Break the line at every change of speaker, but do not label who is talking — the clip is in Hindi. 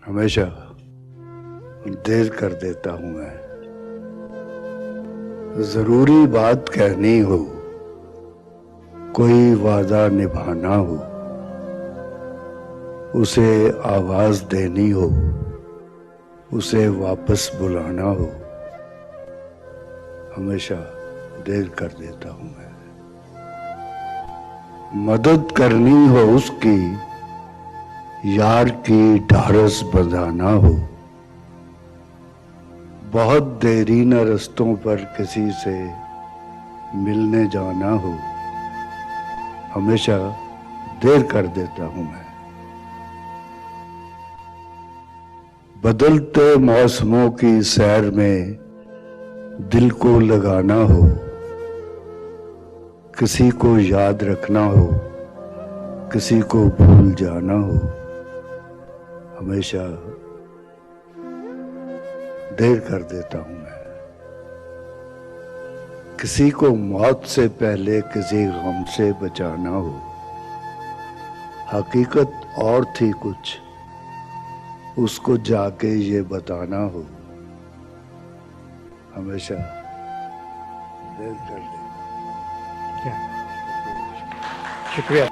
हमेशा देर कर देता हूं मैं। जरूरी बात कहनी हो, कोई वादा निभाना हो, उसे आवाज देनी हो, उसे वापस बुलाना हो, हमेशा देर कर देता हूं मैं। मदद करनी हो उसकी, यार की ढारस बंधाना हो, बहुत देरी न रस्तों पर किसी से मिलने जाना हो, हमेशा देर कर देता हूं मैं। बदलते मौसमों की सैर में दिल को लगाना हो, किसी को याद रखना हो, किसी को भूल जाना हो, हमेशा देर कर देता हूं मैं। किसी को मौत से पहले किसी गम से बचाना हो, हकीकत और थी कुछ, उसको जाके ये बताना हो, हमेशा देर कर देता हूं।
शुक्रिया।